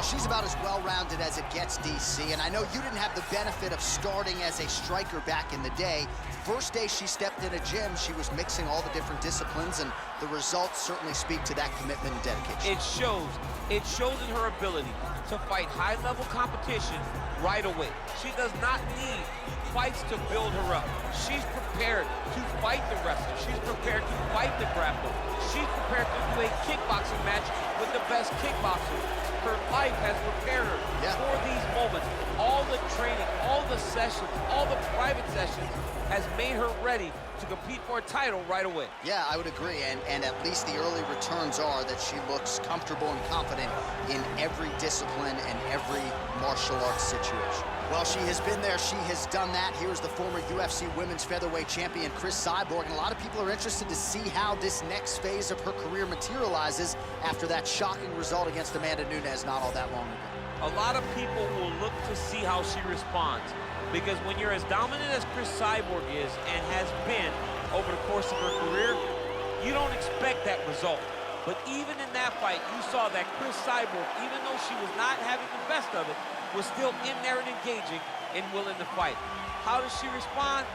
she's about as well-rounded as it gets, DC, and I know you didn't have the benefit of starting as a striker back in the day. First day she stepped in a gym, she was mixing all the different disciplines, and the results certainly speak to that commitment and dedication. It shows. It shows in her ability to fight high-level competition right away. She does not need fights to build her up. She's prepared to fight the wrestler. She's prepared to fight the grappler. She's prepared to do a kickboxing match with the best kickboxer. Her life has prepared her for these moments. All the training, all the sessions, all the private sessions has made her ready to compete for a title right away. Yeah, I would agree, and at least the early returns are that she looks comfortable and confident in every discipline and every martial arts situation. Well, she has been there, she has done that. Here's the former UFC Women's Featherweight Champion, Cris Cyborg, and a lot of people are interested to see how this next phase of her career materializes after that shocking result against Amanda Nunes not all that long ago. A lot of people will look to see how she responds, because when you're as dominant as Cris Cyborg is and has been over the course of her career, you don't expect that result. But even in that fight, you saw that Cris Cyborg, even though she was not having the best of it, was still in there and engaging and willing to fight. How does she respond?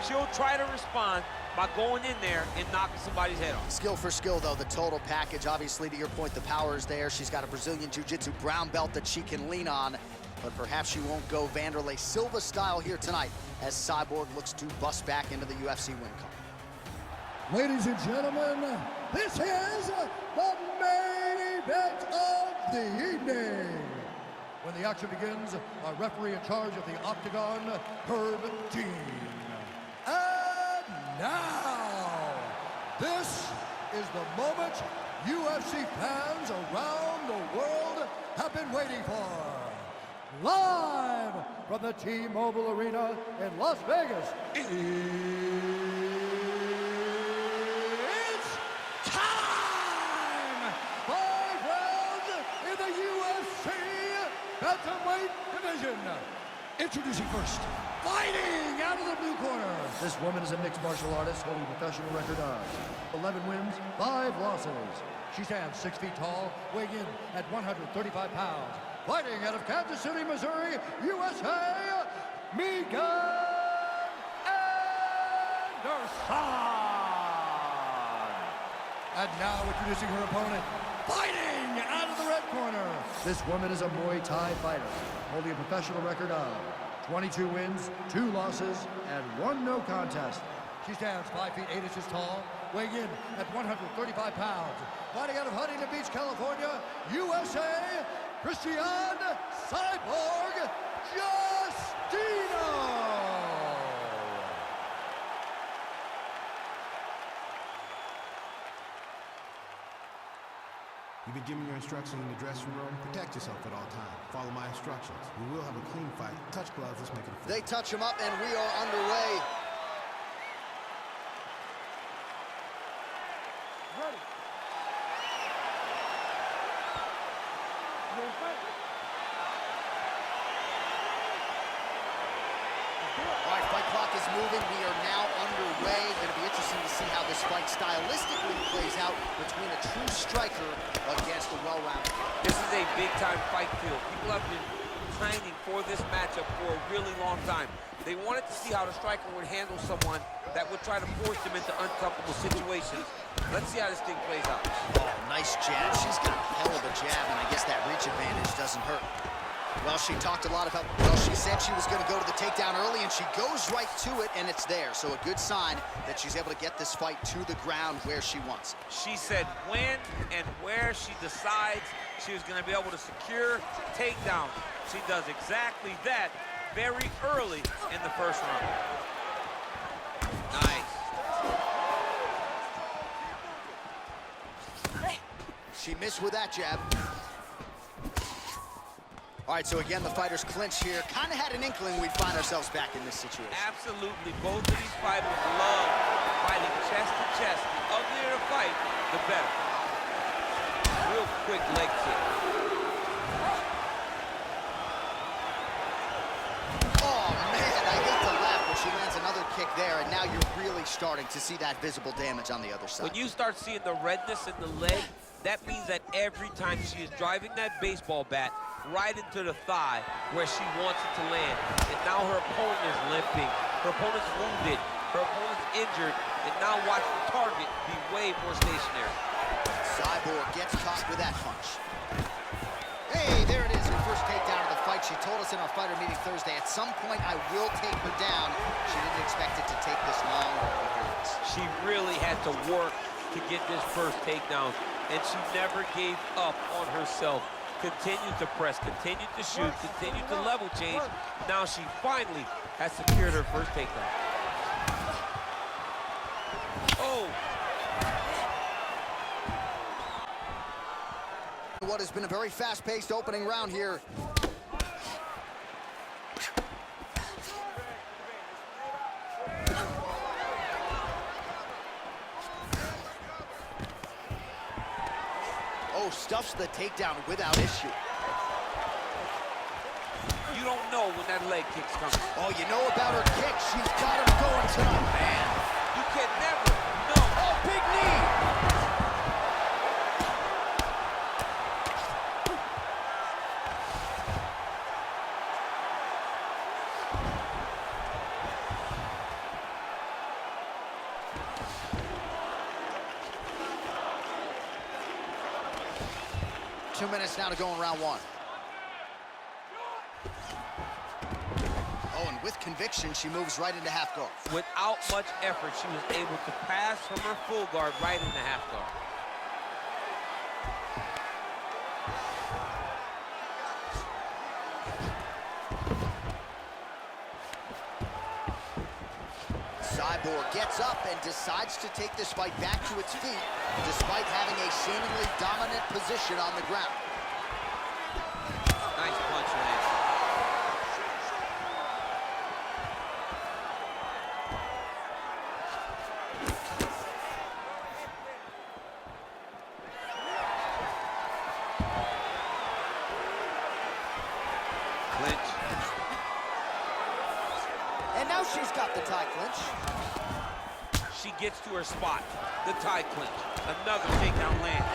She'll try to respond by going in there and knocking somebody's head off. Skill for skill, though, the total package. Obviously, to your point, the power is there. She's got a Brazilian Jiu-Jitsu brown belt that she can lean on, but perhaps she won't go Vanderlei Silva style here tonight as Cyborg looks to bust back into the UFC win column. Ladies and gentlemen, this is the main event of the evening. When the action begins, our referee in charge of the Octagon, Herb Dean. And now, this is the moment UFC fans around the world have been waiting for. Live from the T-Mobile Arena in Las Vegas, it's time! 5 rounds in the UFC Bantamweight division. Introducing first, fighting out of the blue corner. This woman is a mixed martial artist holding a professional record of 11 wins, 5 losses. She stands 6 feet tall, weighing in at 135 pounds. Fighting out of Kansas City, Missouri, USA, Megan Anderson. And now introducing her opponent, fighting out of the red corner. This woman is a Muay Thai fighter, holding a professional record of 22 wins, 2 losses, and 1 no contest. She stands 5 feet 8 inches tall, weighing in at 135 pounds. Fighting out of Huntington Beach, California, USA, Christian Cyborg Justino. You've been given your instructions in the dressing room. Protect yourself at all times. Follow my instructions. We will have a clean fight. Touch gloves, let's make it a fight. They touch him up, and we are underway. Ready. All right, fight clock is moving. We are now underway. Going to be interesting to see how this fight stylistically plays out between a true striker against a well-rounded. This is a big-time fight field. People have been training for this matchup for a really long time. They wanted to see how the striker would handle someone that would try to force them into uncomfortable situations. Let's see how this thing plays out. Oh, nice jab. She's got a hell of a jab, and I guess that reach advantage doesn't hurt. Well, she talked a lot about, well, she said she was going to go to the takedown early, and she goes right to it, and it's there. So a good sign that she's able to get this fight to the ground where she wants it. She said when and where she decides she was going to be able to secure takedown. She does exactly that very early in the first round. Nice. She missed with that jab. All right, so again, the fighters clinch here. Kind of had an inkling we'd find ourselves back in this situation. Absolutely. Both of these fighters love fighting chest to chest. The uglier the fight, the better. Real quick leg kick. Oh, man, I hate to laugh, but she lands another kick there, and now you're really starting to see that visible damage on the other side. When you start seeing the redness in the leg, That means that every time she is driving that baseball bat right into the thigh where she wants it to land. And now her opponent is limping, her opponent's wounded, her opponent's injured, and now watch the target be way more stationary. Cyborg gets caught with that punch. Hey, there it is, her first takedown of the fight. She told us in our fighter meeting Thursday, at some point I will take her down. She didn't expect it to take this long, but here it is. She really had to work to get this first takedown, and she never gave up on herself. Continued to press, continued to shoot, continued to level change. Now she finally has secured her first takedown. Oh! What has been a very fast-paced opening round here. Oh, stuffs the takedown without issue. You don't know when that leg kick's coming. Oh, you know about her kick. She's got him going tonight, man. You can never know. Oh, big knee. 2 minutes now to go in round one. Oh, and with conviction, she moves right into half guard. Without much effort, she was able to pass from her full guard right into half guard. Cyborg gets up and decides to take this fight back to its feet, despite having a seemingly dominant position on the ground. Nice punch land. Clinch. And now she's got the tie clinch. She gets to her spot. The tie clinch. Another takedown land.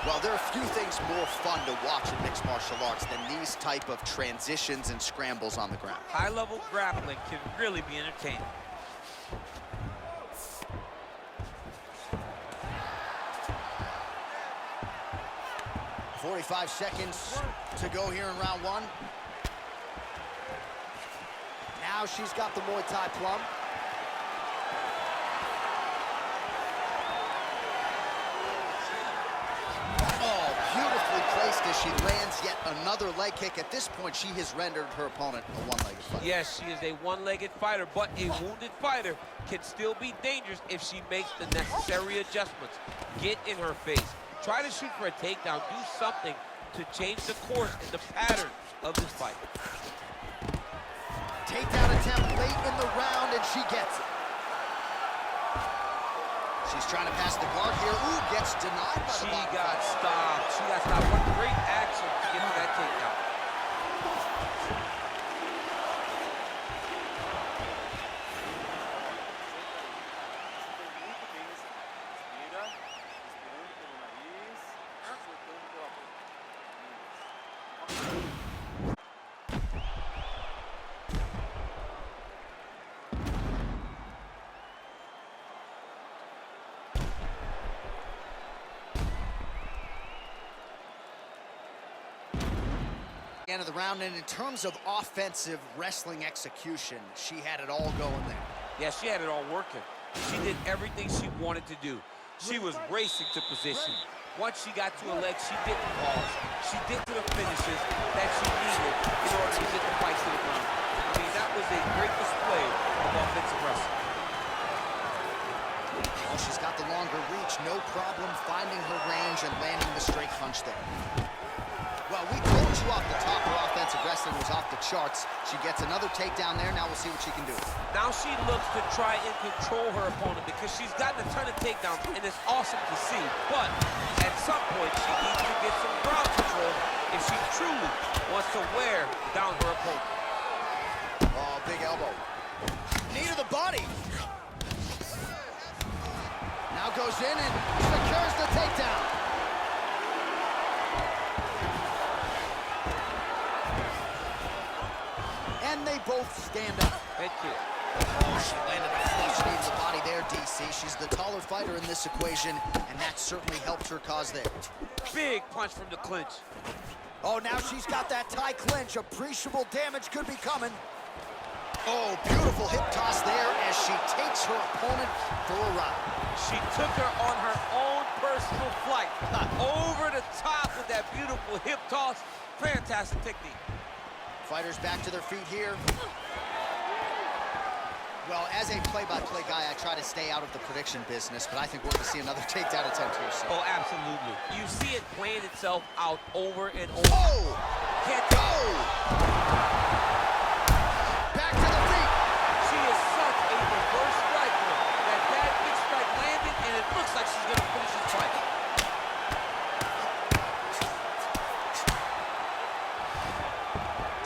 Well, there are few things more fun to watch in mixed martial arts than these type of transitions and scrambles on the ground. High-level grappling can really be entertaining. .45 seconds to go here in round one. Now she's got the Muay Thai plum. Oh, beautifully placed as she lands yet another leg kick. At this point, she has rendered her opponent a one-legged fighter. Yes, she is a one-legged fighter, but a wounded fighter can still be dangerous if she makes the necessary adjustments. Get in her face. Try to shoot for a takedown. Do something to change the course and the pattern of this fight. Takedown attempt late in the round, and she gets it. She's trying to pass the guard here. Ooh, gets denied by the bottom. She got stopped. She got stopped. What great action to get to that takedown. End of the round, and in terms of offensive wrestling execution, she had it all going there. Yeah, she had it all working. She did everything she wanted to do. She was racing to position. Once she got to her legs, she didn't pause. She did to the finishes that she needed in order to get the fight to the ground. I mean, that was a great display of offensive wrestling. Well, she's got the longer reach, no problem finding her range and landing the straight punch there. Well, we told you off the top her offensive wrestling was off the charts. She gets another takedown there. Now we'll see what she can do. Now she looks to try and control her opponent because she's gotten a ton of takedowns, and it's awesome to see. But at some point, she needs to get some ground control if she truly wants to wear down her opponent. Oh, big elbow. Knee to the body. Now goes in and secures the takedown. And they both stand up. Head kick. Oh, she landed a flush knee to the body there, DC. She's the taller fighter in this equation, and that certainly helped her cause there. Big punch from the clinch. Oh, now she's got that tie clinch. Appreciable damage could be coming. Oh, beautiful hip toss there as she takes her opponent for a ride. She took her on her own personal flight. Over the top with that beautiful hip toss. Fantastic technique. Fighters back to their feet here. Well, as a play-by-play guy, I try to stay out of the prediction business, but I think we're going to see another takedown attempt here. So. Oh, absolutely. You see it playing itself out over and over. Oh! Can't go! Back to the feet. She is such a reverse striker that big strike landed, and it looks like she's going to finish this fight.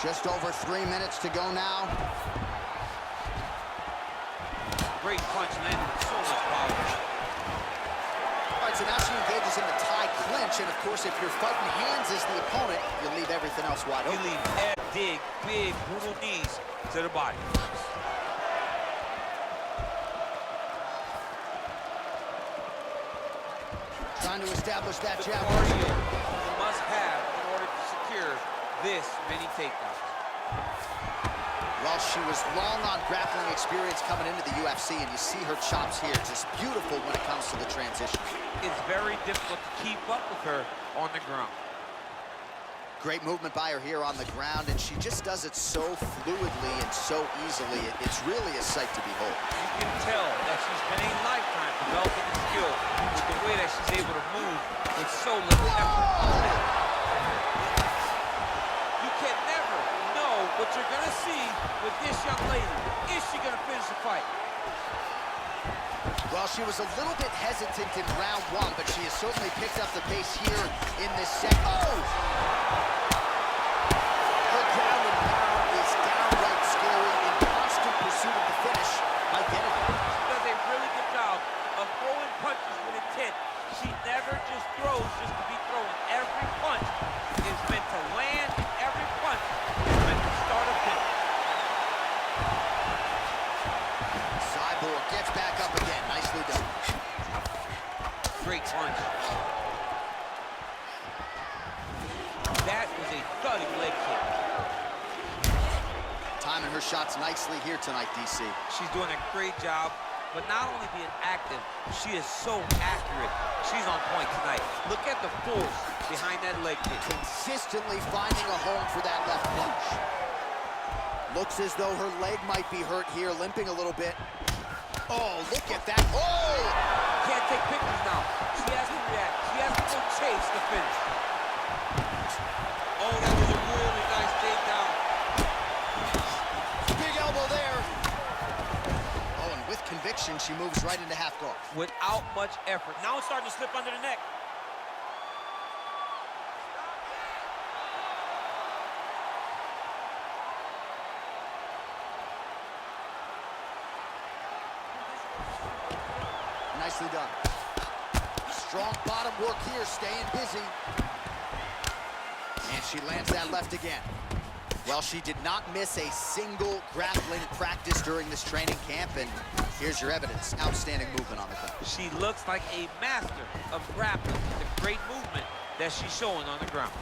Just over 3 minutes to go now. Great punch landed with so much power. All right, so now she engages in the tie clinch, and of course, if you're fighting hands as the opponent, you leave everything else wide open. You leave big, brutal knees to the body. Trying to establish that The jab. cardio you must have in order to secure this many takedowns. Well, she was long on grappling experience coming into the UFC, and you see her chops here, just beautiful when it comes to the transition. It's very difficult to keep up with her on the ground. Great movement by her here on the ground, and she just does it so fluidly and so easily. It's really a sight to behold. You can tell that she's been a lifetime developing the skill with the way that she's able to move with so little effort. You can never know what you're going to see with this young lady. Is she going to finish the fight? Well, she was a little bit hesitant in round one, but she has certainly picked up the pace here in this second. Oh! Her ground and pound is downright scary, in constant pursuit of the finish. I get it. She does a really good job of throwing punches with intent. She never just throws just to be throwing. Every punch is meant to land, and every punch is meant to start a finish. Cyborg gets back up again. Nicely done. Great punch. That was a thudding leg kick. Timing her shots nicely here tonight, DC. She's doing a great job, but not only being active, she is so accurate. She's on point tonight. Look at the force behind that leg kick. Consistently finding a home for that left punch. Looks as though her leg might be hurt here, limping a little bit. Oh, look at that. Oh! Can't take pictures now. She has to react. She has to go chase the finish. Oh, that was a really nice takedown. Big elbow there. Oh, and with conviction, she moves right into half guard. Without much effort. Now it's starting to slip under the neck. Nicely done. Strong bottom work here, staying busy. And she lands that left again. Well, she did not miss a single grappling practice during this training camp, and here's your evidence. Outstanding movement on the ground. She looks like a master of grappling. The great movement that she's showing on the ground.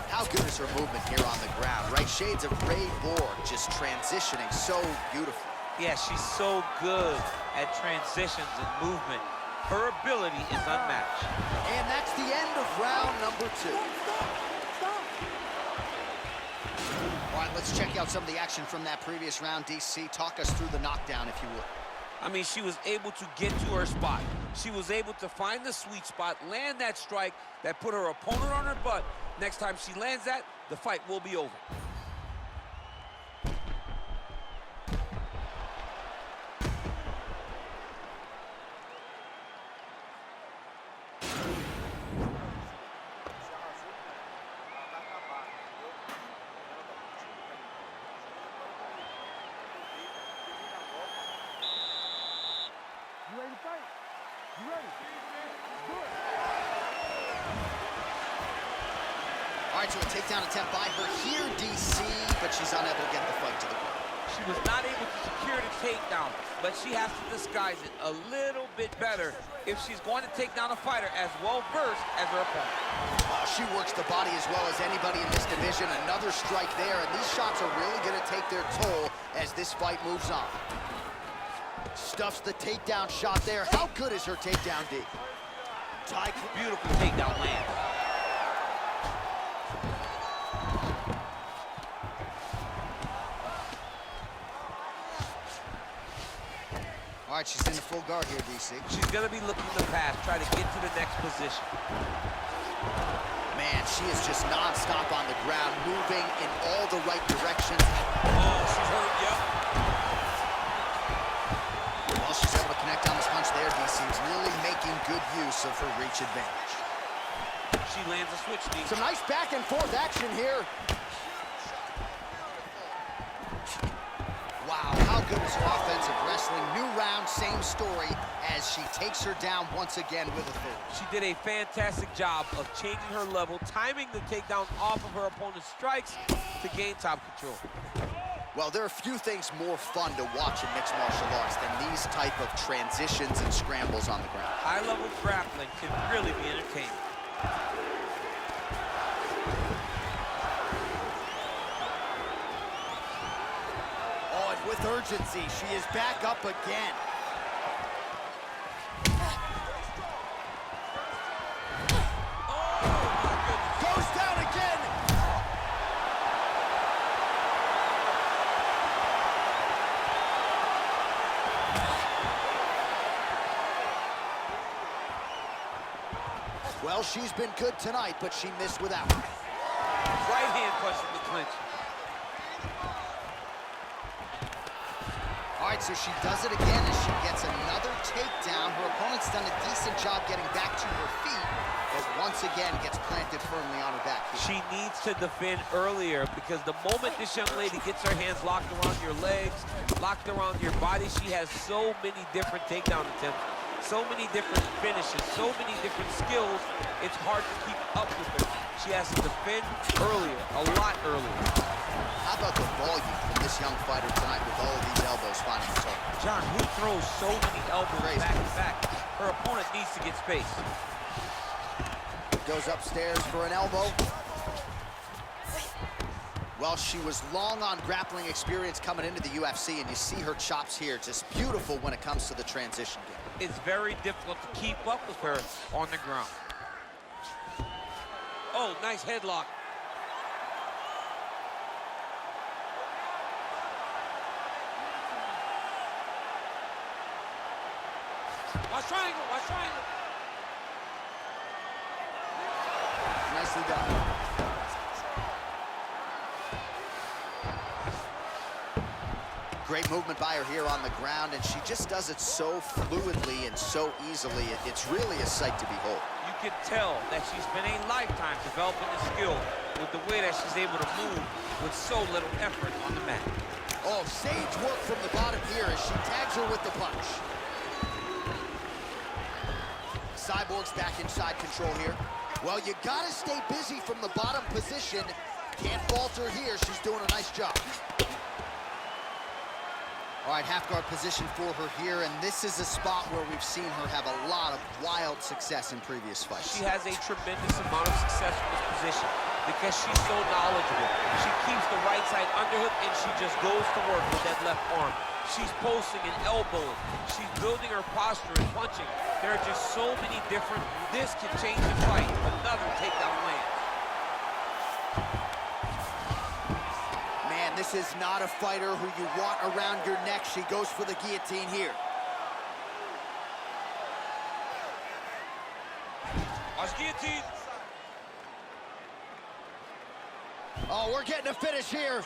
How good is her movement here on the ground, right? Shades of Ray Borg, just transitioning so beautifully. Yeah, she's so good at transitions and movement. Her ability is unmatched. And that's the end of round number 2. All right, let's check out some of the action from that previous round, DC. Talk us through the knockdown, if you would. I mean, she was able to get to her spot. She was able to find the sweet spot, land that strike that put her opponent on her butt. Next time she lands that, the fight will be over. You ready to fight? You ready? All right, so a takedown attempt by her here, DC, but she's unable to get the fight to the ground. She was not able to secure the takedown, but she has to disguise it a little bit better if she's going to take down a fighter as well-versed as her opponent. She works the body as well as anybody in this division. Another strike there, and these shots are really going to take their toll as this fight moves on. Stuffs the takedown shot there. How good is her takedown, D? Beautiful takedown land. All right, she's in the full guard here, DC. She's going to be looking to pass, try to get to the next position. Man, she is just non-stop on the ground, moving in all the right directions. Oh, she's hurt, yep. Well, she's able to connect on this punch there, DC. Really making good use of her reach advantage. She lands a switch knee. Some nice back and forth action here. Wow, how good is her offensive wrestling? New round, same story, as she takes her down once again with authority. She did a fantastic job of changing her level, timing the takedown off of her opponent's strikes to gain top control. Well, there are few things more fun to watch in mixed martial arts than these type of transitions and scrambles on the ground. High-level grappling can really be entertaining. Oh, and with urgency, she is back up again. Goes down again. Well, she's been good tonight, but she missed without. Right hand punch in the clinch. All right, so she does it again as she gets another takedown. Her opponent's done a decent job getting back to her feet, but once again gets planted firmly on her back here. She needs to defend earlier because the moment this young lady gets her hands locked around your legs, locked around your body, she has so many different takedown attempts, so many different finishes, so many different skills, it's hard to keep up with her. She has to defend earlier, a lot earlier. How about the volume from this young fighter tonight with all of these elbows finding the target? John, he throws so many elbows back to back. Her opponent needs to get space. Goes upstairs for an elbow. Well, she was long on grappling experience coming into the UFC, and you see her chops here, just beautiful when it comes to the transition game. It's very difficult to keep up with her on the ground. Oh, nice headlock. Watch triangle, watch triangle. Nicely done. Great movement by her here on the ground, and she just does it so fluidly and so easily. It's really a sight to behold. You can tell that she's been a lifetime developing the skill with the way that she's able to move with so little effort on the mat. Oh, sage work from the bottom here as she tags her with the punch. Cyborg's back inside control here. Well, you gotta stay busy from the bottom position. Can't falter here. She's doing a nice job. All right, half guard position for her here, and this is a spot where we've seen her have a lot of wild success in previous fights. She has a tremendous amount of success in this position because she's so knowledgeable. She keeps the right side underhook, and she just goes to work with that left arm. She's posting and elbowing. She's building her posture and punching. There are just so many different, this can change the fight. Another takedown land. Man, this is not a fighter who you want around your neck. She goes for the guillotine here. Watch guillotine. Oh, we're getting a finish here.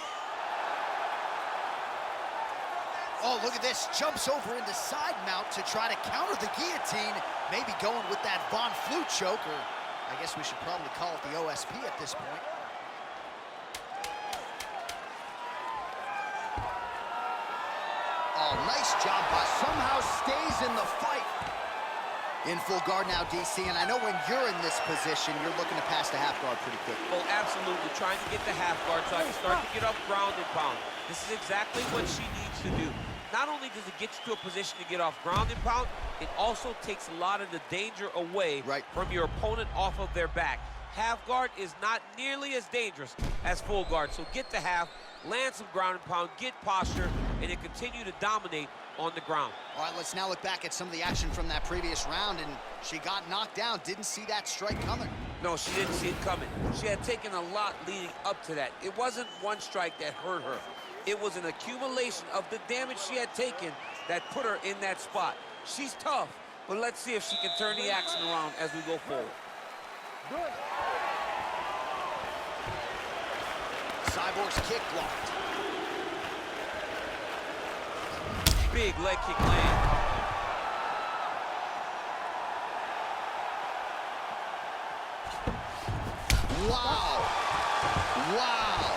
Oh, look at this. Jumps over into side mount to try to counter the guillotine. Maybe going with that Von Flue choke, or I guess we should probably call it the OSP at this point. Oh, nice job, but somehow stays in the fight. In full guard now, DC, and I know when you're in this position, you're looking to pass the half guard pretty quick. Oh, absolutely. Trying to get the half guard so I can start to get up ground and pound. This is exactly what she needs to do. Not only does it get you to a position to get off ground and pound, it also takes a lot of the danger away from your opponent off of their back. Half guard is not nearly as dangerous as full guard, so get the half, land some ground and pound, get posture, and then continue to dominate on the ground. All right, let's now look back at some of the action from that previous round, and she got knocked down. Didn't see that strike coming. No, she didn't see it coming. She had taken a lot leading up to that. It wasn't one strike that hurt her. It was an accumulation of the damage she had taken that put her in that spot. She's tough, but let's see if she can turn the action around as we go forward. Good. Cyborg's kick blocked. Big leg kick land. Wow. Wow.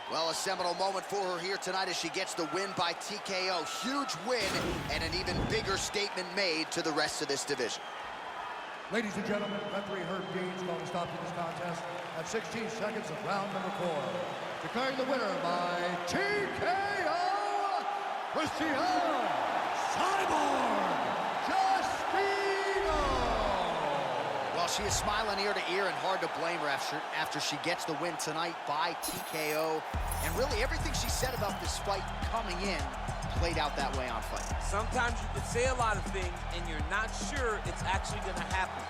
Well, a seminal moment for her here tonight as she gets the win by TKO. Huge win and an even bigger statement made to the rest of this division. Ladies and gentlemen, referee Herb Dean's going to stop this contest at 16 seconds of round number 4. Declaring the winner by TKO, Christian Cyborg Justino. Well, she is smiling ear to ear and hard to blame her after she gets the win tonight by TKO. And really everything she said about this fight coming in played out that way on fight. Sometimes you can say a lot of things and you're not sure it's actually going to happen.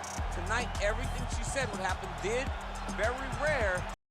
Tonight, everything she said would happen did. Very rare.